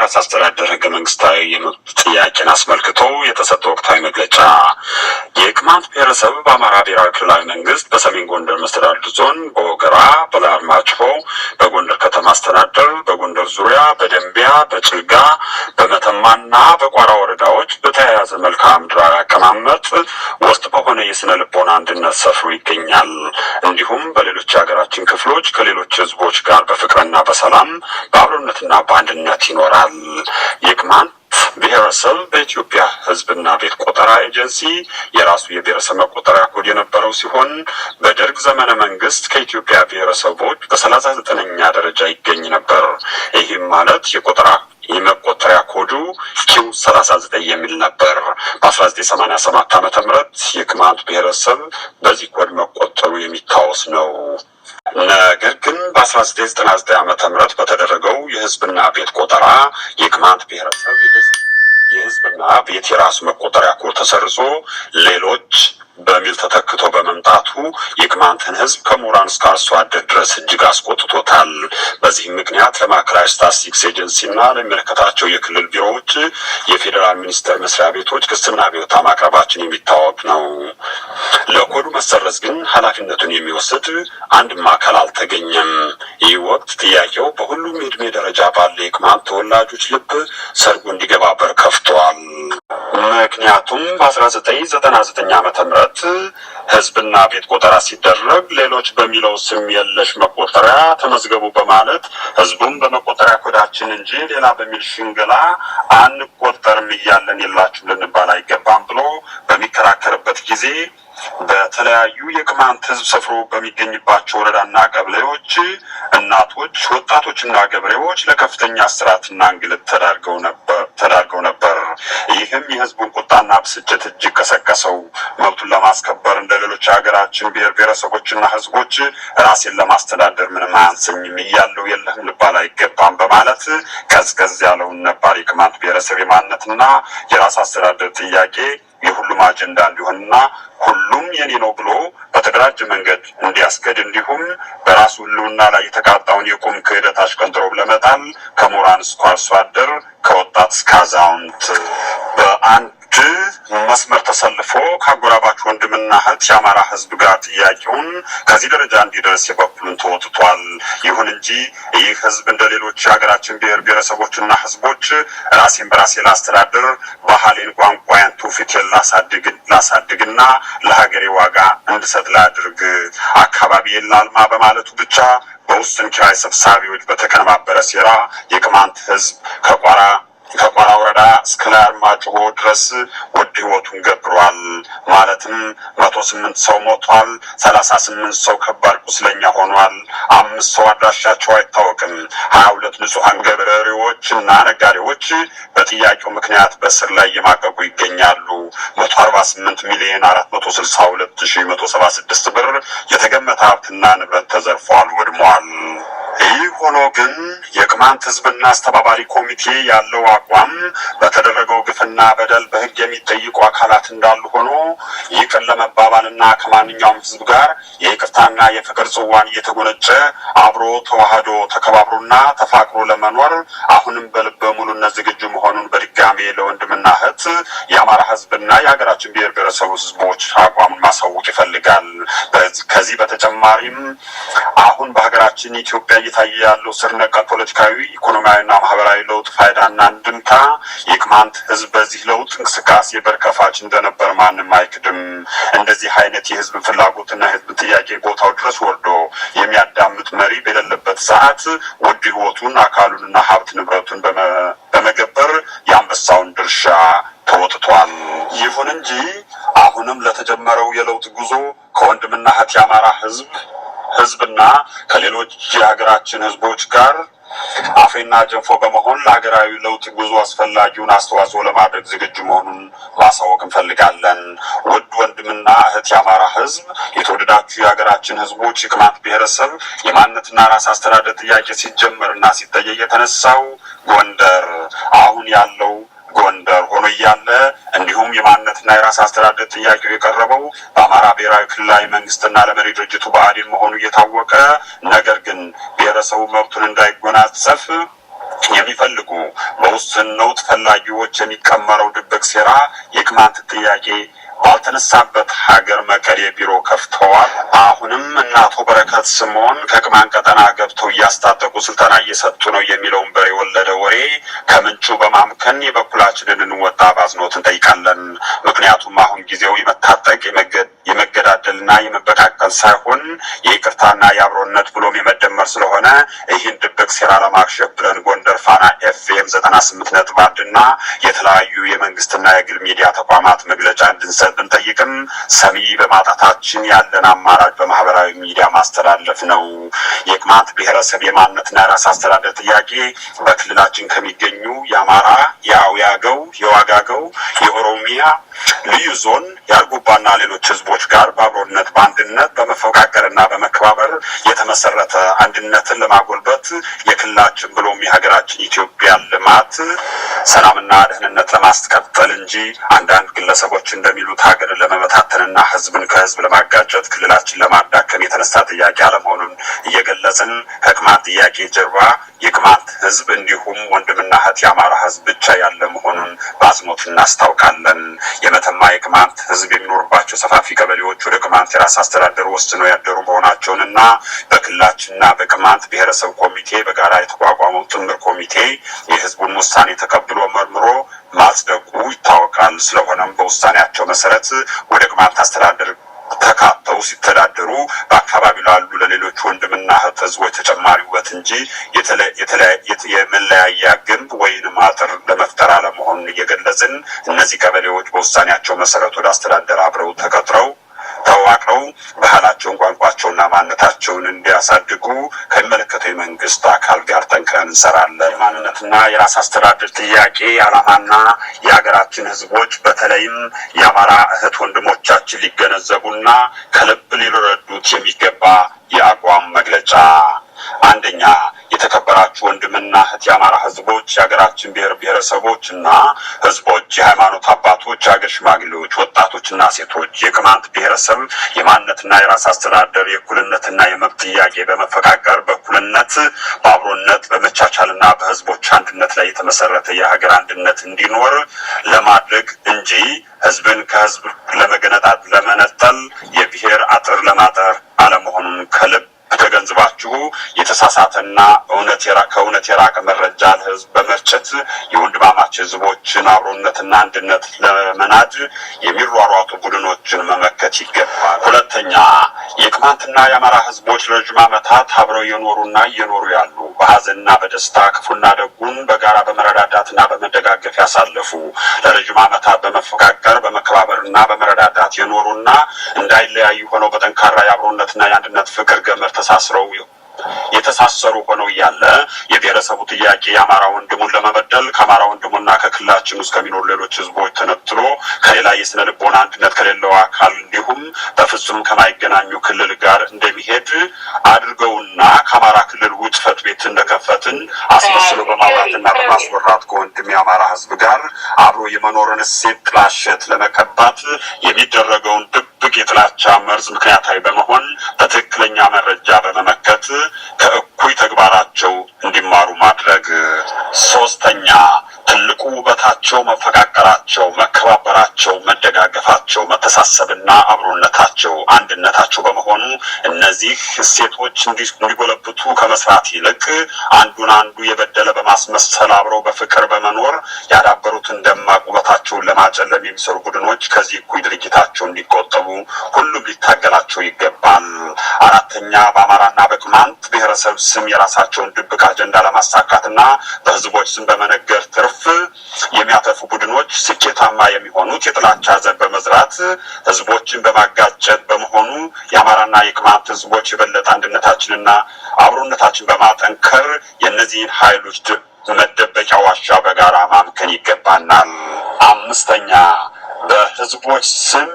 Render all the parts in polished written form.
የራስ አስተዳደር ህገ መንግስታዊ የመብት ጥያቄን አስመልክቶ የተሰጠ ወቅታዊ መግለጫ። የቅማንት ብሔረሰብ በአማራ ብሔራዊ ክልላዊ መንግስት በሰሜን ጎንደር መስተዳድር ዞን በወገራ፣ በላይ አርማጭሆ፣ በጎንደር ከተማ አስተዳደር፣ በጎንደር ዙሪያ፣ በደንቢያ፣ በጭልጋ፣ በመተማና በቋራ ወረዳዎች በተያያዘ መልክዓ ምድራዊ አቀማመጥ ውስጥ በሆነ የስነ ልቦና አንድነት ሰፍሮ ይገኛል። እንዲሁም በሌሎች የሀገራችን ክፍሎች ከሌሎች ህዝቦች ጋር በፍቅርና በሰላም በአብሮነትና በአንድነት ይኖራል። የቅማንት ብሔረሰብ በኢትዮጵያ ህዝብና ቤት ቆጠራ ኤጀንሲ የራሱ የብሔረሰብ መቆጠሪያ ኮድ የነበረው ሲሆን በደርግ ዘመነ መንግስት ከኢትዮጵያ ብሔረሰቦች በ39ኛ ደረጃ ይገኝ ነበር። ይህም ማለት የመቆጠሪያ ኮዱ ኪው 39 የሚል ነበር። በ1987 ዓ.ም የቅማንት ብሔረሰብ በዚህ ኮድ መቆጠሩ የሚታወስ ነው። ነገር ግን በ1999 ዓ.ም በተደረገው የህዝብና ቤት ቆጠራ የቅማንት ብሔረሰብ የህዝብና ቤት የራሱ መቆጠሪያ ኮድ ተሰርዞ ሌሎች በሚል ተተክቶ በመምጣቱ የቅማንትን ህዝብ ከምሁራን እስከ አርሶ አደር ድረስ እጅግ አስቆጥቶታል። በዚህም ምክንያት ለማዕከላዊ ስታትስቲክስ ኤጀንሲና ለሚመለከታቸው የክልል ቢሮዎች፣ የፌዴራል ሚኒስቴር መስሪያ ቤቶች ክስና አቤቱታ ማቅረባችን የሚታወቅ ነው። ለኮዱ መሰረዝ ግን ኃላፊነቱን የሚወስድ አንድም አካል አልተገኘም። ይህ ወቅት ጥያቄው በሁሉም የእድሜ ደረጃ ባለ የቅማንት ተወላጆች ልብ ሰርጎ እንዲገባ በር ከፍቷል። ምክንያቱም በ1999 ዓ.ም ህዝብና ቤት ቆጠራ ሲደረግ ሌሎች በሚለው ስም የለሽ መቆጠሪያ ተመዝገቡ በማለት ህዝቡም በመቆጠሪያ ኮዳችን እንጂ ሌላ በሚል ሽንገላ አንቆጠርም እያለን የላችሁ ልንባል አይገባም ብሎ በሚከራከርበት ጊዜ በተለያዩ የቅማንት ህዝብ ሰፍሮ በሚገኝባቸው ወረዳና ቀበሌዎች እናቶች፣ ወጣቶችና ገበሬዎች ለከፍተኛ እስራትና እንግልት ተዳርገው ነበር። ይህም የህዝቡን ቁጣና ብስጭት እጅግ ቀሰቀሰው። መብቱን ለማስከበር እንደ ሌሎች ሀገራችን ብሔር ብሔረሰቦችና ህዝቦች ራሴን ለማስተዳደር ምንም አያንሰኝም እያለው የለህም ልባል አይገባም በማለት ቀዝቀዝ ያለውን ነባር የቅማንት ብሔረሰብ የማንነትና የራስ አስተዳደር ጥያቄ የሁሉም አጀንዳ እንዲሆንና ሁሉም የኔ ነው ብሎ በተደራጀ መንገድ እንዲያስገድ እንዲሁም በራሱ ህልውና ላይ የተቃጣውን የቁም ክህደት አሽቀንጥሮ ለመጣል ከምሁራን እስከ አርሶ አደር ከወጣት እስከ አዛውንት በአንድ መስመር ተሰልፎ ከአጎራባች ወንድምና እህት የአማራ ህዝብ ጋር ጥያቄውን ከዚህ ደረጃ እንዲደርስ የበኩሉን ተወጥቷል። ይሁን እንጂ ይህ ህዝብ እንደ ሌሎች የሀገራችን ብሔር ብሔረሰቦችና ህዝቦች ራሴን በራሴ ላስተዳድር፣ ባህሌን፣ ቋንቋዬን፣ ትውፊቴን ላሳድግና ለሀገሬ ዋጋ እንድሰጥ ላድርግ፣ አካባቢዬን ላልማ በማለቱ ብቻ በውስን ኪራይ ሰብሳቢዎች በተቀነባበረ ሴራ የቅማንት ህዝብ ከቋራ ወረዳ እስከ ላይ አርማጭሆ ድረስ ውድ ህይወቱን ገብሯል። ማለትም 108 ሰው ሞቷል፣ 38 ሰው ከባድ ቁስለኛ ሆኗል፣ 5 ሰው አድራሻቸው አይታወቅም፣ 22 ንጹሐን ገበሬዎች እና ነጋዴዎች በጥያቄው ምክንያት በእስር ላይ እየማቀቁ ይገኛሉ። 148 ሚሊዮን 462,176 ብር የተገመተ ሀብትና ንብረት ተዘርፏል፣ ወድሟል። ይህ ሆኖ ግን የቅማንት ህዝብና አስተባባሪ ኮሚቴ ያለው አቋም በተደረገው ግፍና በደል በህግ የሚጠይቁ አካላት እንዳሉ ሆኖ ይቅር ለመባባልና ከማንኛውም ህዝብ ጋር የይቅርታና የፍቅር ጽዋን እየተጎነጨ አብሮ ተዋህዶ ተከባብሮና ተፋቅሮ ለመኖር አሁንም በልበ ሙሉነት ዝግጁ መሆኑን በድጋሜ ለወንድምና እህት የአማራ ህዝብና የሀገራችን ብሔር ብሔረሰብ ህዝቦች አቋሙን ማሳወቅ ይፈልጋል። ከዚህ በተጨማሪም አሁን በሀገራችን ኢትዮጵያ እየታየ ያለው ስር ነቀል ፖለቲካዊ፣ ኢኮኖሚያዊና ማህበራዊ ለውጥ ፋይዳና እንድምታ የቅማንት ህዝብ በዚህ ለውጥ እንቅስቃሴ በርከፋች እንደነበር ማንም አይክድም። እንደዚህ አይነት የህዝብ ፍላጎትና የህዝብ ጥያቄ ቦታው ድረስ ወርዶ የሚያዳምጥ መሪ በሌለበት ሰዓት ውድ ህይወቱን አካሉንና ሀብት ንብረቱን በመገበር የአንበሳውን ድርሻ ተወጥቷል። ይሁን እንጂ አሁንም ለተጀመረው የለውጥ ጉዞ ከወንድምና እህት የአማራ ህዝብና ከሌሎች የሀገራችን ህዝቦች ጋር አፌና ጀንፎ በመሆን ለሀገራዊ ለውጥ ጉዞ አስፈላጊውን አስተዋጽኦ ለማድረግ ዝግጁ መሆኑን ማሳወቅ እንፈልጋለን። ውድ ወንድምና እህት የአማራ ህዝብ፣ የተወደዳችሁ የሀገራችን ህዝቦች፣ የቅማንት ብሔረሰብ የማንነትና ራስ አስተዳደር ጥያቄ ሲጀመርና ሲጠየቅ የተነሳው ጎንደር አሁን ያለው ጎንደር ሆኖ እያለ እንዲሁም የማንነትና የራስ አስተዳደር ጥያቄው የቀረበው በአማራ ብሔራዊ ክልላዊ መንግስትና ለመሪ ድርጅቱ ብአዴን መሆኑ እየታወቀ ነገር ግን ብሔረሰቡ መብቱን እንዳይጎናጸፍ የሚፈልጉ በውስን ነውጥ ፈላጊዎች የሚቀመረው ድብቅ ሴራ የቅማንት ጥያቄ ባልተነሳበት ሀገር መቀሌ ቢሮ ከፍተዋል። አሁንም እነ አቶ በረከት ስምኦን ከቅማንት ቀጠና ገብተው እያስታጠቁ ስልጠና እየሰጡ ነው የሚለውን በሬ የወለደ ወሬ ከምንጩ በማምከን የበኩላችንን እንወጣ ባዝኖት እንጠይቃለን። ምክንያቱም አሁን ጊዜው የመታጠቅ የመገዳደልና የመበቃቀል ሳይሆን የይቅርታና የአብሮነት ብሎም የመደመር ስለሆነ ይህን ድብቅ ሴራ ለማክሸፍ ብለን ጎንደር ፋና ኤፍኤም 98.1 እና የተለያዩ የመንግስትና የግል ሚዲያ ተቋማት መግለጫ እንድንሰጥ ብንጠይቅም ሰሚ በማጣታችን ያለን አማራጭ በማህበራዊ ሚዲያ ማስተላለፍ ነው። የቅማንት ብሔረሰብ የማንነትና የራስ አስተዳደር ጥያቄ በክልላችን ከሚገኙ የአማራ፣ የአውያገው፣ የዋጋገው፣ የኦሮሚያ ልዩ ዞን የአርጎባና ሌሎች ህዝቦች ጋር በአብሮነት በአንድነት በመፈቃቀርና በመከባበር የተመሰረተ አንድነትን ለማጎልበት የክልላችን ብሎም የሀገራችን ኢትዮጵያ ልማት ሰላምና ደህንነት ለማስቀጠል እንጂ አንዳንድ ግለሰቦች እንደሚሉት ሀገርን ለመበታተንና ህዝብን ከህዝብ ለማጋጨት ክልላችን ለማዳከም የተነሳ ጥያቄ አለመሆኑን እየገለጽን ከቅማንት ጥያቄ ጀርባ የቅማንት ህዝብ እንዲሁም ወንድምና እህት የአማራ ህዝብ ብቻ ያለ መሆኑን በአጽንኦት እናስታውቃለን። የመተማ የቅማንት ህዝብ የሚኖርባቸው ሰፋፊ ቀበሌዎች ወደ ቅማንት የራስ አስተዳደር ወስነው ያደሩ መሆናቸውንና በክልላችንና በቅማንት ብሔረሰብ ኮሚቴ በጋራ የተቋቋመው ጥምር ኮሚቴ የህዝቡን ውሳኔ ተቀብሎ መርምሮ ማጽደቁ ይታወቃል። ስለሆነም በውሳኔያቸው መሰረት ወደ ቅማንት አስተዳደር ተካተው ሲተዳደሩ በአካባቢው ላሉ ለሌሎች ወንድምና እህት ህዝቦች ተጨማሪ ውበት እንጂ የመለያያ ግንብ ወይንም አጥር ለመፍጠር አለመሆኑን እየገለጽን እነዚህ ቀበሌዎች በውሳኔያቸው መሰረት ወደ አስተዳደር አብረው ተዋቅረው ባህላቸውን፣ ቋንቋቸውና ማንነታቸውን እንዲያሳድጉ ከሚመለከተው የመንግስት አካል ጋር ጠንክረን እንሰራለን። ማንነትና የራስ አስተዳደር ጥያቄ ዓላማና የሀገራችን ህዝቦች በተለይም የአማራ እህት ወንድሞቻችን ሊገነዘቡና ከልብ ሊረዱት የሚገባ የአቋም መግለጫ። አንደኛ፣ የተከበራችሁ ወንድምና እህት የአማራ ህዝቦች፣ የሀገራችን ብሔር ብሔረሰቦች እና ህዝቦች፣ የሃይማኖት አባቶች፣ የሀገር ሽማግሌዎች፣ ወጣቶችና ሴቶች የቅማንት ብሔረሰብ የማንነትና የራስ አስተዳደር የእኩልነትና የመብት ጥያቄ በመፈቃቀር በእኩልነት በአብሮነት በመቻቻልና በህዝቦች አንድነት ላይ የተመሰረተ የሀገር አንድነት እንዲኖር ለማድረግ እንጂ ህዝብን ከህዝብ ለመነጠል የብሔር አጥር ለማጠር አለመሆኑን ከልብ ተገንዝባችሁ የተሳሳተና ከእውነት የራቀ መረጃ ለህዝብ በመርጨት የወንድማማች ህዝቦችን አብሮነትና አንድነት ለመናድ የሚሯሯጡ ቡድኖችን መመከት ይገባል። ሁለተኛ፣ የቅማንትና የአማራ ህዝቦች ረጅም ዓመታት አብረው የኖሩና እየኖሩ ያሉ በሀዘንና በደስታ ክፉና ደጉን በጋራ በመረዳዳትና በመደጋገፍ ያሳለፉ ለረጅም ዓመታት በመፈቃቀር በመከባበርና በመረዳዳት የኖሩና እንዳይለያዩ ሆነው በጠንካራ የአብሮነትና የአንድነት ፍቅር ገመድ የተሳሰሩ ሆነው እያለ የብሔረሰቡ ጥያቄ የአማራ ወንድሙን ለመበደል ከአማራ ወንድሙና ከክልላችን ውስጥ ከሚኖሩ ሌሎች ህዝቦች ተነጥሎ ከሌላ የስነ ልቦና አንድነት ከሌለው አካል እንዲሁም በፍጹም ከማይገናኙ ክልል ጋር እንደሚሄድ አድርገውና ከአማራ ክልል ውጭ ፍርድ ቤት እንደከፈትን አስመስሎ በማውራትና በማስወራት ከወንድም የአማራ ህዝብ ጋር አብሮ የመኖርን እሴት ጥላሸት ለመቀባት የሚደረገውን ድብቅ የጥላቻ መርዝ ምክንያታዊ በመሆን በትክክለኛ መረጃ በመመከት ከእኩይ ተግባራቸው እንዲማሩ ማድረግ። ሶስተኛ፣ ትልቁ ውበታቸው መፈቃቀራቸው፣ መከባበራቸው፣ መደጋገፋቸው፣ መተሳሰብና አብሮነታቸው፣ አንድነታቸው በመሆኑ እነዚህ እሴቶች እንዲጎለብቱ ከመስራት ይልቅ አንዱን አንዱ የበደለ በማስመሰል አብረው በፍቅር በመኖር ያዳበሩትን ደማቅ ውበታቸውን ለማጨለም የሚሰሩ ቡድኖች ከዚህ እኩይ ድርጊታቸው እንዲቆጠቡ ሁሉም ሊታገላቸው ይገባል። አራተኛ፣ በአማራና በቅማንት ብሔረሰብ ስም የራሳቸውን ድብቅ አጀንዳ ለማሳካትና በህዝቦች ስም በመነገር ትርፍ የሚያተርፉ ቡድኖች ስኬታማ የሚሆኑት የጥላቻ ዘር በመዝራት ህዝቦችን በማጋጨት በመሆኑ የአማራና የቅማንት ህዝቦች የበለጠ አንድነታችንና አብሮነታችን በማጠንከር የእነዚህን ኃይሎች መደበቂያ ዋሻ በጋራ ማምከን ይገባናል። አምስተኛ፣ በህዝቦች ስም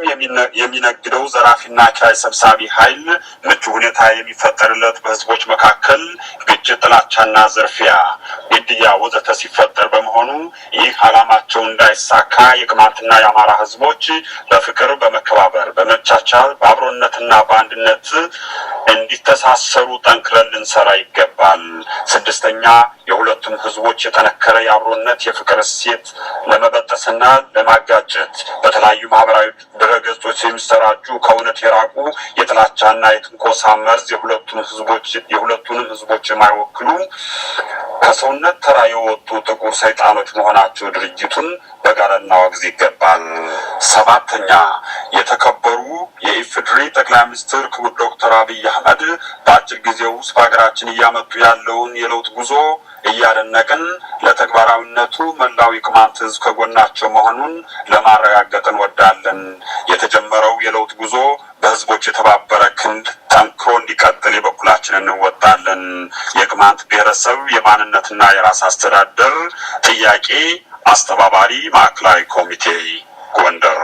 የሚነግደው ዘራፊና ኪራይ ሰብሳቢ ኃይል ምቹ ሁኔታ የሚፈጠርለት በህዝቦች መካከል ግጭት፣ ጥላቻና ዝርፊያ፣ ግድያ ወዘተ ሲፈጠር በመሆኑ ይህ ዓላማቸው እንዳይሳካ የቅማንትና የአማራ ህዝቦች በፍቅር፣ በመከባበር፣ በመቻቻል፣ በአብሮነትና በአንድነት እንዲተሳሰሩ ጠንክረን ልንሰራ ይገባል። ስድስተኛ የሁለቱም ህዝቦች የጠነከረ የአብሮነት የፍቅር እሴት ለመበጠስና ለማጋጨት በተለያዩ ማህበራዊ ድረገጾች የሚሰራጩ ከእውነት የራቁ የጥላቻና የትንኮሳ መርዝ የሁለቱንም ህዝቦች የማይወክሉ ከሰውነት ተራ የወጡ ጥቁር ሰይጣኖች መሆናቸው ድርጅቱን በጋራ ልናወግዝ ይገባል። ሰባተኛ የተከበሩ የኢፌዴሪ ጠቅላይ ሚኒስትር ክቡር ዶክተር አብይ አህመድ በአጭር ጊዜ ውስጥ በሀገራችን እያመጡ ያለውን የለውጥ ጉዞ እያደነቅን ለተግባራዊነቱ መላው የቅማንት ህዝብ ከጎናቸው መሆኑን ለማረጋገጥ እንወዳለን። የተጀመረው የለውጥ ጉዞ በህዝቦች የተባበረ ክንድ ጠንክሮ እንዲቀጥል የበኩላችንን እንወጣለን። የቅማንት ብሔረሰብ የማንነትና የራስ አስተዳደር ጥያቄ አስተባባሪ ማዕከላዊ ኮሚቴ ጎንደር